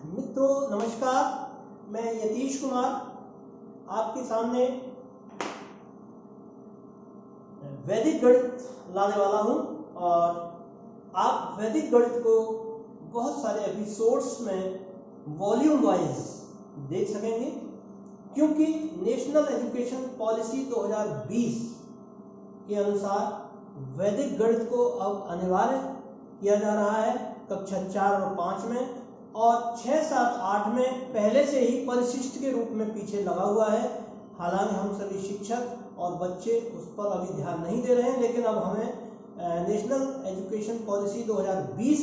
मित्रों नमस्कार, मैं यतीश कुमार आपके सामने वैदिक गणित लाने वाला हूं और आप वैदिक गणित को बहुत सारे एपिसोड्स में वॉल्यूम वाइज देख सकेंगे, क्योंकि नेशनल एजुकेशन पॉलिसी 2020 के अनुसार वैदिक गणित को अब अनिवार्य किया जा रहा है कक्षा 4 और 5 में, और 6, 7, 8 में पहले से ही परिशिष्ट के रूप में पीछे लगा हुआ है। हालांकि हम सभी शिक्षक और बच्चे उस पर अभी ध्यान नहीं दे रहे हैं, लेकिन अब हमें नेशनल एजुकेशन पॉलिसी 2020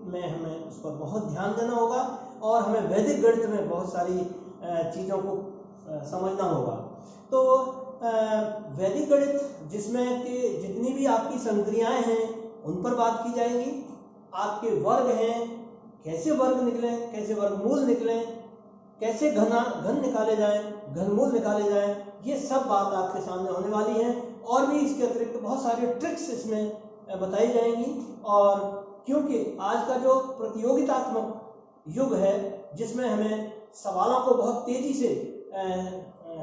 में हमें उस पर बहुत ध्यान देना होगा और हमें वैदिक गणित में बहुत सारी चीज़ों को समझना होगा। तो वैदिक गणित जिसमें कि जितनी भी आपकी संक्रियाएं हैं उन पर बात की जाएगी, आपके वर्ग हैं, कैसे वर्ग निकलें, कैसे वर्गमूल निकलें, कैसे घन निकाले जाएं, घनमूल निकाले जाएं, ये सब बात आपके सामने होने वाली है। और भी इसके अतिरिक्त बहुत सारी ट्रिक्स इसमें बताई जाएंगी। और क्योंकि आज का जो प्रतियोगितात्मक युग है जिसमें हमें सवालों को बहुत तेजी से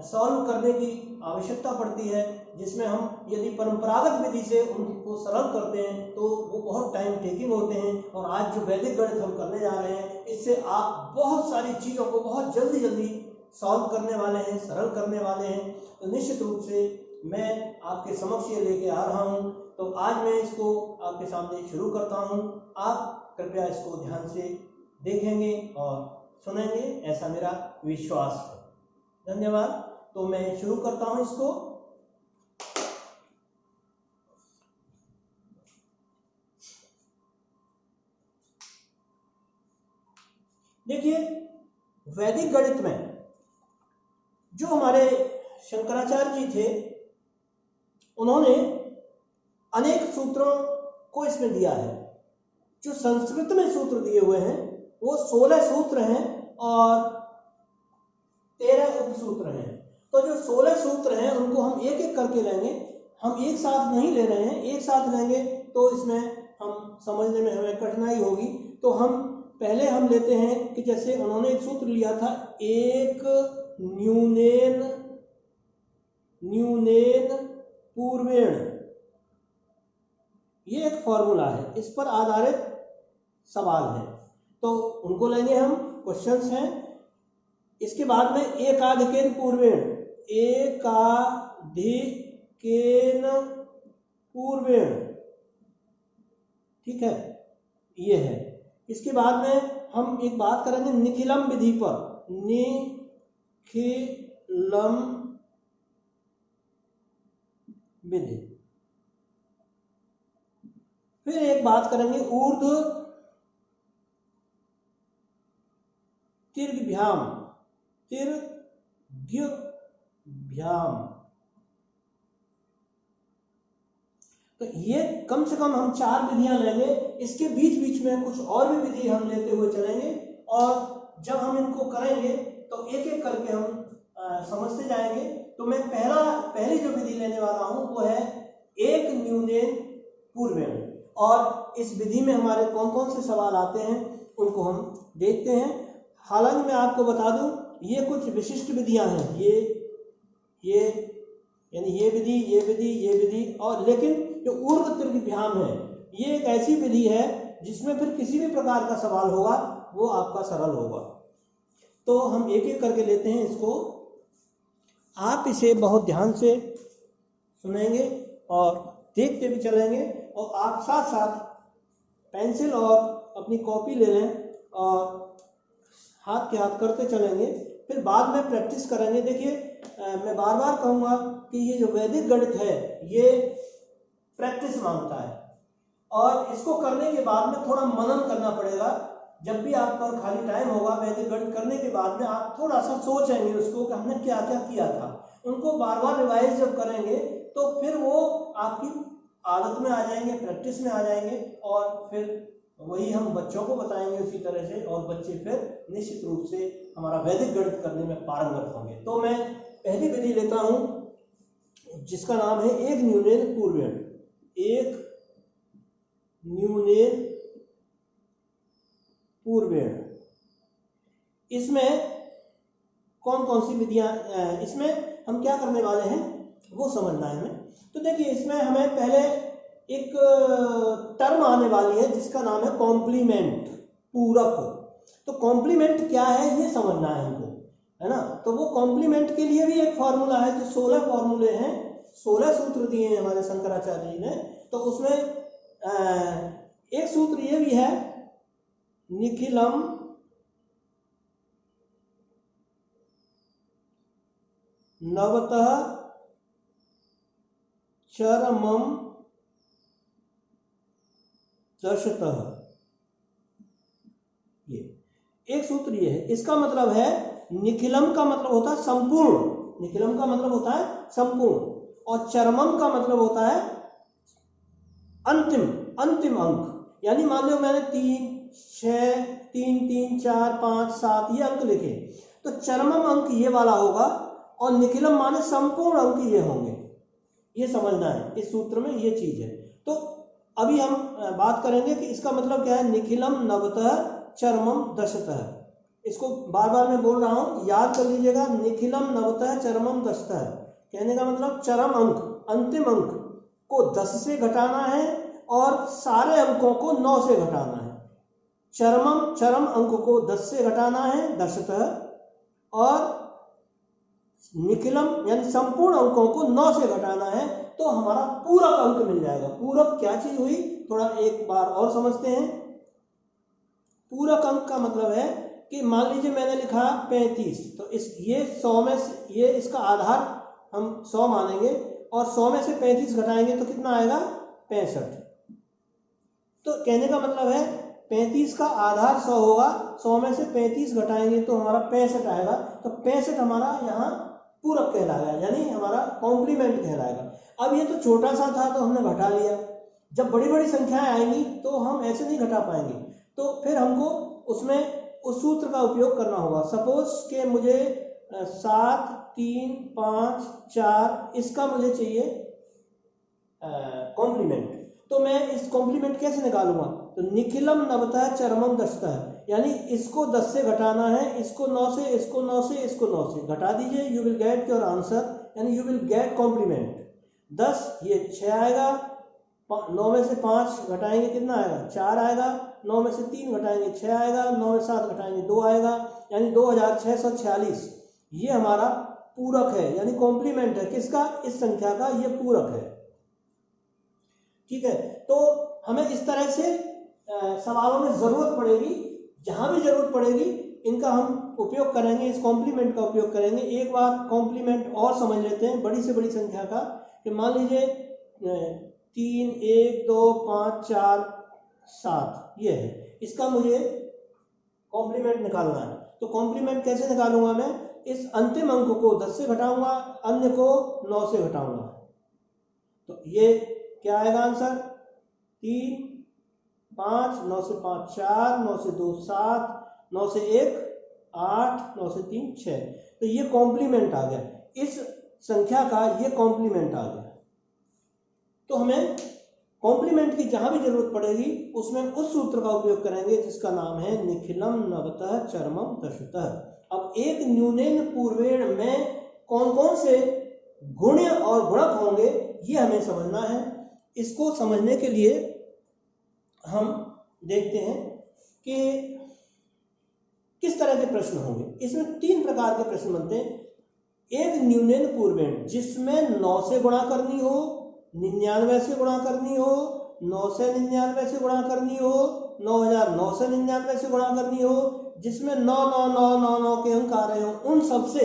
सॉल्व करने की आवश्यकता पड़ती है, जिसमें हम यदि परंपरागत विधि से उनको सरल करते हैं तो वो बहुत टाइम टेकिंग होते हैं। और आज जो वैदिक गणित हम करने जा रहे हैं, इससे आप बहुत सारी चीज़ों को बहुत जल्दी सॉल्व करने वाले हैं, सरल करने वाले हैं। तो निश्चित रूप से मैं आपके समक्ष ये लेके आ रहा हूँ। तो आज मैं इसको आपके सामने शुरू करता हूँ। आप कृपया इसको ध्यान से देखेंगे और सुनेंगे, ऐसा मेरा विश्वास है। धन्यवाद। तो मैं शुरू करता हूँ इसको। देखिए, वैदिक गणित में जो हमारे शंकराचार्य जी थे, उन्होंने अनेक सूत्रों को इसमें दिया है। जो संस्कृत में सूत्र दिए हुए हैं वो 16 सूत्र हैं और 13 उपसूत्र हैं। तो जो 16 सूत्र हैं उनको हम एक एक करके लेंगे, हम एक साथ नहीं ले रहे हैं। एक साथ लेंगे तो इसमें हम समझने में हमें कठिनाई होगी। तो हम पहले हम लेते हैं कि जैसे उन्होंने एक सूत्र लिया था, एक न्यूनेन पूर्वेण, ये एक फॉर्मूला है, इस पर आधारित सवाल है। तो उनको लेंगे हम, क्वेश्चंस हैं। इसके बाद में एकाधिकेन पूर्वेण, एकाधिकेन पूर्वेण, ठीक है, ये है। इसके बाद में हम एक बात करेंगे निखिलम विधि पर, निखिलम विधि। फिर एक बात करेंगे ऊर्ध्व तिर्घ्यभ्याम, तो ये कम से कम हम 4 विधियां लेंगे। इसके बीच बीच में कुछ और भी विधि हम लेते हुए चलेंगे, और जब हम इनको करेंगे तो एक एक करके हम समझते जाएंगे। तो मैं पहली जो विधि लेने वाला हूं वो है एक न्यूनेन पूर्वेण, और इस विधि में हमारे कौन कौन से सवाल आते हैं उनको हम देखते हैं। हालांकि मैं आपको बता दूं, ये कुछ विशिष्ट विधियां हैं, ये यानी ये विधि, ये विधि, ये विधि, और लेकिन जो ऊर्ध्व तिर्घ्यभ्याम है ये एक ऐसी विधि है जिसमें फिर किसी भी प्रकार का सवाल होगा वो आपका सरल होगा। तो हम एक एक करके लेते हैं इसको। आप इसे बहुत ध्यान से सुनेंगे और देखते भी चलेंगे, और आप साथ साथ पेंसिल और अपनी कॉपी ले लें और हाथ के हाथ करते चलेंगे, फिर बाद में प्रैक्टिस करेंगे। देखिए, मैं बार बार कहूँगा कि ये जो वैदिक गणित है ये प्रैक्टिस मांगता है, और इसको करने के बाद में थोड़ा मनन करना पड़ेगा। जब भी आप पर खाली टाइम होगा, वैदिक गणित करने के बाद में आप थोड़ा सा सोचेंगे उसको कि हमने क्या क्या किया था। उनको बार बार रिवाइज जब करेंगे तो फिर वो आपकी आदत में आ जाएंगे, प्रैक्टिस में आ जाएंगे, और फिर वही हम बच्चों को बताएंगे उसी तरह से, और बच्चे फिर निश्चित रूप से हमारा वैदिक गणित करने में पारंगत होंगे। तो मैं पहली विधि लेता हूं जिसका नाम है एक न्यूनेन पूर्वेण। एक न्यूनेन पूर्वेण, इसमें कौन कौन सी विधियां, इसमें हम क्या करने वाले हैं वो समझना है हमें। तो देखिए इसमें हमें पहले एक टर्म आने वाली है जिसका नाम है कॉम्प्लीमेंट, पूरक। तो कॉम्प्लीमेंट क्या है ये समझना है हमको, है ना। तो वो कॉम्प्लीमेंट के लिए भी एक फॉर्मूला है, जो 16 फॉर्मूले हैं, 16 सूत्र दिए हैं हमारे शंकराचार्य जी ने। तो उसमें एक सूत्र ये भी है, निखिलम नवतः चरमम दशतः, ये एक सूत्र ये है। इसका मतलब है निखिलम का मतलब होता है संपूर्ण, निखिलम का मतलब होता है संपूर्ण, और चरमम का मतलब होता है अंतिम, अंतिम अंक। यानी मान लो मैंने 3, 6, 3, 3, 4, 5, 7 ये अंक लिखे, तो चरमम अंक ये वाला होगा और निखिलम माने संपूर्ण अंक ये होंगे। ये समझना है इस सूत्र में ये चीज है। तो अभी हम बात करेंगे कि इसका मतलब क्या है, निखिलम नवतः चरमम दशतः। इसको बार बार मैं बोल रहा हूं, याद कर लीजिएगा। निखिलम नवतः चरमम दशतः कहने का मतलब चरम अंक, अंतिम अंक को 10 से घटाना है और सारे अंकों को 9 से घटाना है। चरम अंक को 10 से घटाना है दशतः, और निखिलम यानी संपूर्ण अंकों को 9 से घटाना है, तो हमारा पूरक अंक मिल जाएगा। पूरक क्या चीज हुई, थोड़ा एक बार और समझते हैं। पूरक अंक का मतलब है कि मान लीजिए मैंने लिखा 35, तो इस ये 100 में से, ये इसका आधार हम 100 मानेंगे और 100 में से 35 घटाएंगे तो कितना आएगा, 65। तो कहने का मतलब है 35 का आधार 100 होगा, 100 में से 35 घटाएंगे तो हमारा 65 आएगा। तो 65 हमारा यहाँ पूरक कहलाएगा, यानी हमारा कॉम्प्लीमेंट कहलाएगा। अब ये तो छोटा सा था तो हमने घटा लिया, जब बड़ी बड़ी संख्याएं आएंगी तो हम ऐसे नहीं घटा पाएंगे, तो फिर हमको उसमें उस सूत्र का उपयोग करना होगा। सपोज के मुझे 7, 3, 5, 4 इसका मुझे चाहिए कॉम्प्लीमेंट, तो मैं इस कॉम्प्लीमेंट कैसे निकालूंगा, तो निखिलम नवतः चरमम दशतः, यानी इसको 10 से घटाना है, इसको 9 से, इसको 9 से, इसको 9 से घटा दीजिए, you will get your answer, यानी यू विल गेट कॉम्प्लीमेंट 10। ये 6 आएगा, 9 में से 5 घटाएंगे कितना आएगा, 4 आएगा, 9 में से 3 घटाएंगे 6 आएगा, 9 में 7 घटाएंगे 2 आएगा, यानी 2646। ये हमारा पूरक है, यानी कॉम्प्लीमेंट है किसका, इस संख्या का, ये पूरक है। ठीक है, तो हमें इस तरह से सवालों में जरूरत पड़ेगी, जहां भी जरूरत पड़ेगी इनका हम उपयोग करेंगे, इस कॉम्प्लीमेंट का उपयोग करेंगे। एक बार कॉम्प्लीमेंट और समझ लेते हैं बड़ी से बड़ी संख्या का, कि मान लीजिए 3, 1, 2, 5, 4, 7 ये है, इसका मुझे कॉम्प्लीमेंट निकालना है। तो कॉम्प्लीमेंट कैसे निकालूंगा मैं, इस अंतिम अंक को 10 से घटाऊंगा, अन्य को 9 से घटाऊंगा, तो ये क्या आएगा आंसर, 3, 5, 9 से 5 4, 9 से 2 7, 9 से 1 8, 9 से 3 6। तो ये कॉम्प्लीमेंट आ गया, इस संख्या का ये कॉम्प्लीमेंट आ गया। तो हमें कॉम्प्लीमेंट की जहां भी जरूरत पड़ेगी उसमें उस सूत्र का उपयोग करेंगे जिसका नाम है निखिलम नवतः चरमम दशतः। अब एक न्यूनेन पूर्वेण में कौन कौन से गुण्य और गुणक होंगे ये हमें समझना है। इसको समझने के लिए हम देखते हैं कि किस तरह के प्रश्न होंगे। इसमें 3 प्रकार के प्रश्न बनते हैं। एक न्यूनेन पूर्वेण, जिसमें 9 से गुणा करनी हो, 99 से गुणा करनी हो, 9 से 99 से गुणा करनी हो, 9009 से 99 से गुणा करनी हो, जिसमें 99999 के अंक आ रहे हो, उन सब से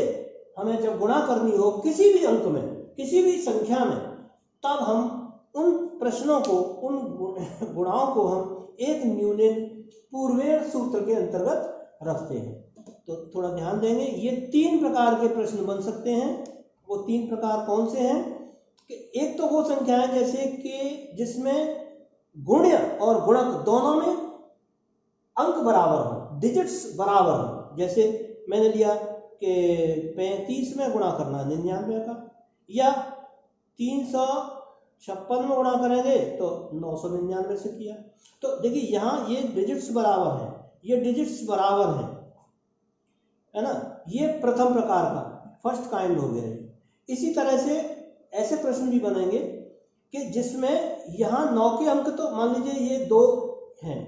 हमें जब गुणा करनी हो किसी भी अंक में, किसी भी संख्या में, तब हम उन प्रश्नों को, उन गुणाओं को हम एक न्यूनेन पूर्वेण सूत्र के अंतर्गत रखते हैं। तो थोड़ा ध्यान देंगे, ये 3 प्रकार के प्रश्न बन सकते हैं। वो 3 प्रकार कौन से हैं कि एक तो वो संख्याएं जैसे कि जिसमें गुण्य और गुणक दोनों में अंक बराबर हो, डिजिट्स बराबर हो। जैसे मैंने लिया कि 35 में गुणा करना 99 का, या 356 में गुणा करेंगे तो 999 से किया। तो देखिए यहाँ ये डिजिट्स बराबर हैं, ये डिजिट्स बराबर हैं, है ना, ये प्रथम प्रकार का फर्स्ट काइंड हो गया है। इसी तरह से ऐसे प्रश्न भी बनेंगे कि जिसमें यहाँ 9 के अंक, तो मान लीजिए ये 2 हैं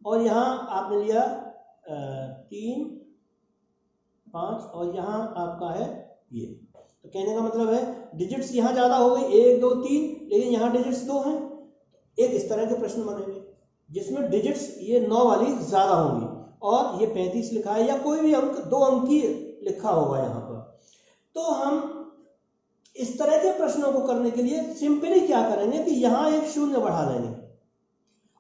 और यहाँ आपने लिया 3 5 और यहाँ आपका है ये, तो कहने का मतलब है डिजिट्स यहाँ ज़्यादा हो गई 1 2 3, लेकिन यहाँ डिजिट्स 2 हैं। एक इस तरह के प्रश्न बनेंगे जिसमें डिजिट्स ये 9 वाली ज़्यादा होंगी और ये 35 लिखा है या कोई भी अंक 2 अंकी लिखा होगा यहाँ पर। तो हम इस तरह के प्रश्नों को करने के लिए सिंपली क्या करेंगे कि यहाँ एक शून्य बढ़ा देंगे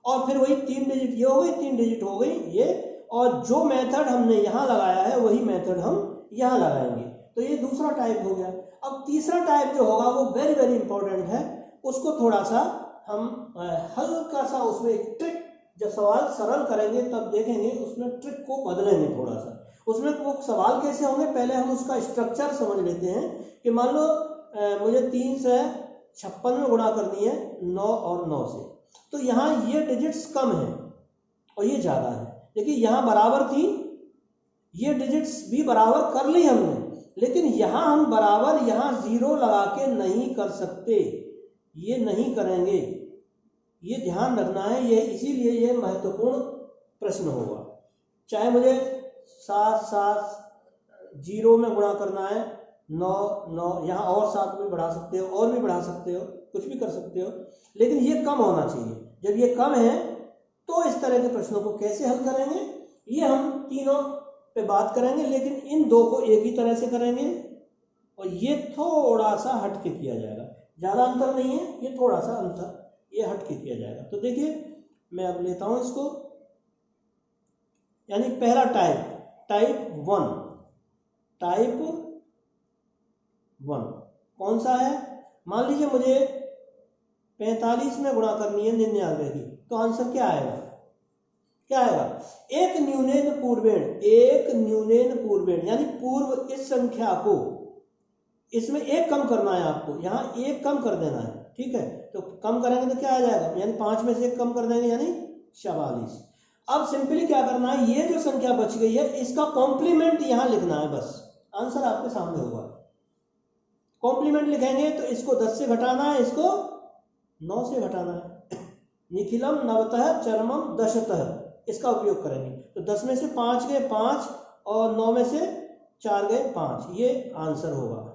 और फिर वही 3 डिजिट ये हो गई, 3 डिजिट हो गई ये, और जो मेथड हमने यहाँ लगाया है वही मेथड हम यहाँ लगाएंगे। तो ये दूसरा टाइप हो गया। अब तीसरा टाइप जो होगा वो वेरी वेरी इंपॉर्टेंट है, उसको थोड़ा सा हम हल्का सा उसमें एक ट्रिक, जब सवाल सरल करेंगे तब देखेंगे उसमें ट्रिक को बदलेंगे थोड़ा सा। उसमें वो सवाल कैसे होंगे, पहले हम उसका स्ट्रक्चर समझ लेते हैं कि मान लो मुझे 3 से 56 में गुणा करनी है 9 और 9 से, तो यहाँ ये डिजिट्स कम है और ये ज़्यादा है। देखिए यहाँ बराबर थी, ये डिजिट्स भी बराबर कर ली हमने, लेकिन यहाँ हम बराबर यहाँ 0 लगा के नहीं कर सकते, ये नहीं करेंगे, ये ध्यान रखना है। ये इसीलिए ये महत्वपूर्ण प्रश्न होगा। चाहे मुझे 7 7 0 में गुणा करना है 9 9, यहाँ और 7 भी बढ़ा सकते हो और भी बढ़ा सकते हो, कुछ भी कर सकते हो, लेकिन ये कम होना चाहिए। जब ये कम है तो इस तरह के प्रश्नों को कैसे हल करेंगे, ये हम तीनों पे बात करेंगे, लेकिन इन 2 को एक ही तरह से करेंगे और ये थोड़ा सा हट के किया जाएगा। ज़्यादा अंतर नहीं है, ये थोड़ा सा अंतर ये हट के किया जाएगा। तो देखिए मैं अब लेता हूँ इसको, यानी पहला टाइप 1 कौन सा है। मान लीजिए मुझे 45 में गुणा करनी है 99 की, तो आंसर क्या आएगा, एक न्यूनतम पूर्वेण यानी पूर्व इस संख्या को इसमें एक कम करना है आपको, यहाँ एक कम कर देना है, ठीक है। तो कम करेंगे तो क्या आ जाएगा, यानी 5 में से एक कम कर देंगे यानी 44। अब सिंपली क्या करना है, ये जो संख्या बच गई है इसका कॉम्प्लीमेंट यहाँ लिखना है, बस आंसर आपके सामने होगा। कॉम्प्लीमेंट लिखेंगे तो इसको 10 से घटाना है, इसको 9 से घटाना है। निखिलम नवतः चरमम दशतः, इसका उपयोग करेंगे। तो 10 में से 5 गए 5 और 9 में से 4 गए 5, ये आंसर होगा।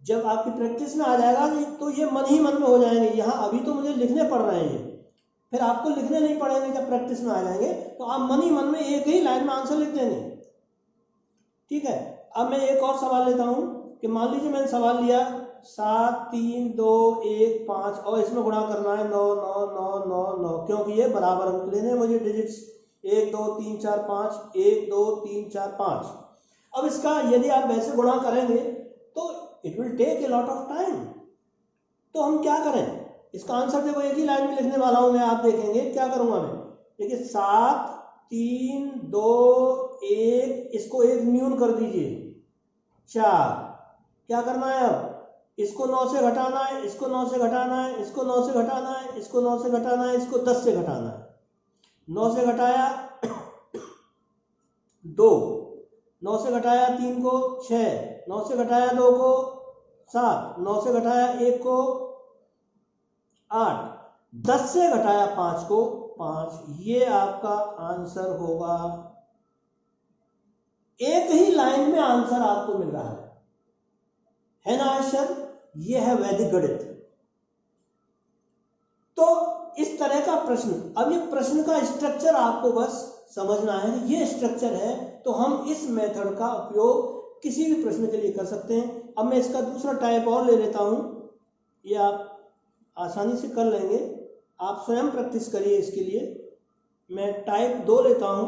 जब आपकी प्रैक्टिस में आ जाएगा तो ये मन ही मन में हो जाएंगे। यहाँ अभी तो मुझे लिखने पड़ रहे हैं, फिर आपको लिखने नहीं पड़ेंगे। जब प्रैक्टिस में आ जाएंगे तो आप मन ही मन में एक ही लाइन में आंसर लिख देंगे, ठीक है। अब मैं एक और सवाल लेता हूं कि मान लीजिए मैंने सवाल लिया 7 3 2 1 5 और इसमें गुणा करना है 9 9 9 9 9, क्योंकि ये बराबर अंक लेने हैं मुझे डिजिट्स 1 2 3 4 5 1 2 3 4 5। अब इसका यदि आप वैसे गुणा करेंगे तो it will take a lot of time. तो हम क्या करें, इसका आंसर देखो एक ही लाइन में लिखने वाला हूं मैं, आप देखेंगे क्या करूंगा मैं। देखिए 7 3 2 1, इसको एक न्यून कर दीजिए 4। क्या करना है अब, इसको 9 से घटाना है, इसको 9 से घटाना है, इसको 9 से घटाना है, इसको 9 से घटाना है, इसको 10 से घटाना है। 9 से घटाया 2, 9 से घटाया 3 को 6, 9 से घटाया 2 को 7, 9 से घटाया 1 को 8, 10 से घटाया 5 को 5। ये आपका आंसर होगा। एक ही लाइन में आंसर आपको मिल रहा है ना आंसर। ये है वैदिक गणित। तो इस तरह का प्रश्न, अब ये प्रश्न का स्ट्रक्चर आपको बस समझना है, ये स्ट्रक्चर है, तो हम इस मेथड का उपयोग किसी भी प्रश्न के लिए कर सकते हैं। अब मैं इसका दूसरा टाइप और ले लेता हूं, ये आप आसानी से कर लेंगे, आप स्वयं प्रैक्टिस करिए इसके लिए। मैं टाइप 2 लेता हूं।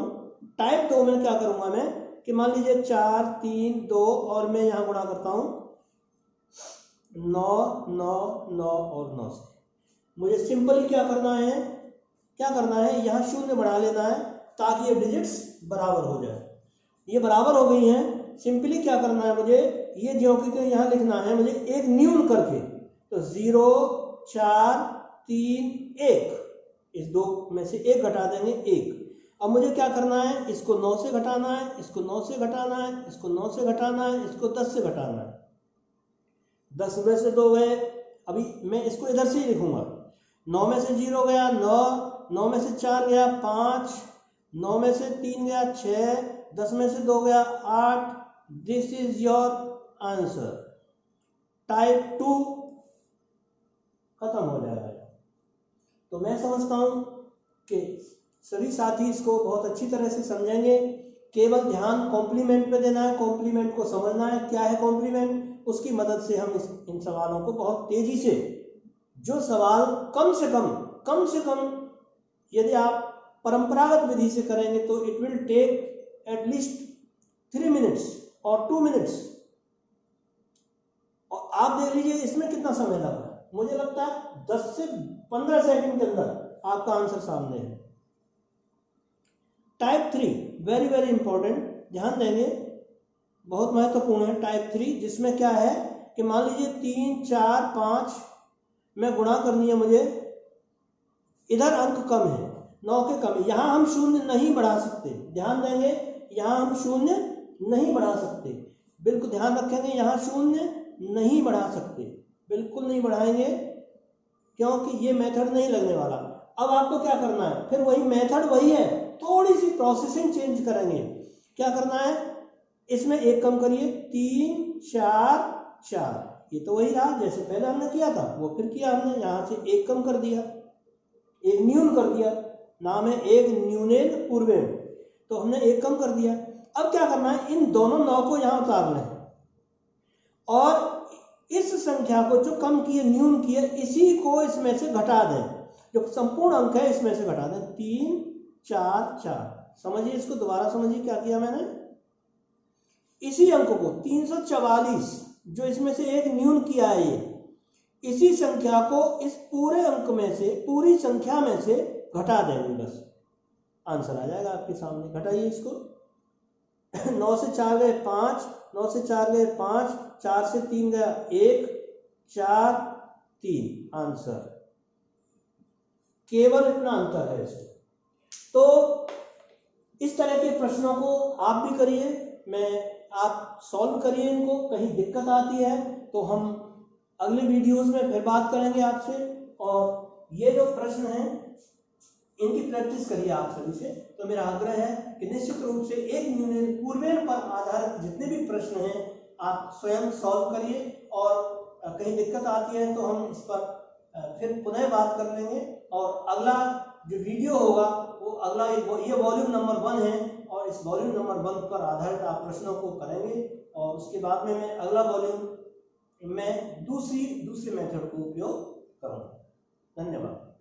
टाइप 2 में क्या करूंगा मैं कि मान लीजिए 4 3 2 और मैं यहां गुणा करता हूं 9 9 9 और 9 से। मुझे सिंपली क्या करना है, यहाँ शून्य बढ़ा लेना है ताकि ये डिजिट्स बराबर हो जाए। ये बराबर हो गई हैं। सिंपली क्या करना है मुझे, ये ज्योमेट्री यहाँ लिखना है मुझे एक न्यून करके, तो 0 4 3 1, इस 2 में से 1 घटा देंगे 1। अब मुझे क्या करना है, इसको 9 से घटाना है, इसको 9 से घटाना है, इसको 9 से घटाना है, इसको 10 से घटाना है। 10 में से 2 गए, अभी मैं इसको इधर से ही लिखूंगा। 9 में से 0 गया 9, 9 में से 4 गया 5, 9 में से 3 गया 6, 10 में से 2 गया 8। This is your answer. Type 2 खत्म हो जाएगा। तो मैं समझता हूं कि सभी साथी इसको बहुत अच्छी तरह से समझेंगे। केवल ध्यान कॉम्प्लीमेंट पे देना है, कॉम्प्लीमेंट को समझना है क्या है कॉम्प्लीमेंट, उसकी मदद से हम इन सवालों को बहुत तेजी से, जो सवाल कम से कम यदि आप परंपरागत विधि से करेंगे तो it will take at least 3 minutes और 2 मिनट्स। और आप देख लीजिए इसमें कितना समय लग रहा है, मुझे लगता है 10 से 15 सेकंड के अंदर आपका आंसर सामने है। टाइप 3 वेरी वेरी इंपॉर्टेंट, ध्यान देंगे, बहुत महत्वपूर्ण है। टाइप 3 जिसमें क्या है कि मान लीजिए 3 4 5 में गुणा करनी है मुझे, इधर अंक कम है, 9 के कम है, यहां हम शून्य नहीं बढ़ा सकते। ध्यान देंगे, यहां हम शून्य नहीं बढ़ा सकते, बिल्कुल ध्यान रखेंगे, यहां शून्य नहीं बढ़ा सकते, बिल्कुल नहीं बढ़ाएंगे, क्योंकि ये मेथड नहीं लगने वाला। अब आपको क्या करना है, फिर वही मेथड वही है, थोड़ी सी प्रोसेसिंग चेंज करेंगे। क्या करना है, इसमें 1 कम करिए, 3 4 4, ये तो वही रहा जैसे पहले हमने किया था, वो फिर किया हमने, यहां से 1 कम कर दिया, 1 न्यून कर दिया, नाम है 1 न्यूनेन पूर्वेण, तो हमने 1 कम कर दिया। अब क्या करना है, इन दोनों 9 को यहां उतार लें और इस संख्या को जो कम किए न्यून किए, इसी को इसमें से घटा दें, जो संपूर्ण अंक है इसमें से घटा दें। 3 4 4, समझिए इसको, दोबारा समझिए क्या किया मैंने, इसी अंक को 344 जो इसमें से 1 न्यून किया है, ये इसी संख्या को इस पूरे अंक में से, पूरी संख्या में से घटा देंगे, बस आंसर आ जाएगा आपके सामने। घटाइए इसको। 9 से 4 गए 5, 9 से 4 गए 5, 4 से 3 गया 1, 4 3, आंसर। केवल इतना अंतर है इसमें। तो इस तरह के प्रश्नों को आप भी करिए, आप सॉल्व करिए इनको। कहीं दिक्कत आती है तो हम अगले वीडियोस में फिर बात करेंगे आपसे, और ये जो प्रश्न हैं इनकी प्रैक्टिस करिए आप सभी से। तो मेरा आग्रह है कि निश्चित रूप से 1 न्यूनेन पूर्वेण पर आधारित जितने भी प्रश्न हैं आप स्वयं सॉल्व करिए, और कहीं दिक्कत आती है तो हम इस पर फिर पुनः बात कर लेंगे। और अगला जो वीडियो होगा वो अगला, ये वॉल्यूम नंबर 1 है, और इस वॉल्यूम नंबर 1 पर आधारित आप प्रश्नों को करेंगे, और उसके बाद में मैं अगला वॉल्यूम में दूसरे मेथड को उपयोग करूँगा। धन्यवाद।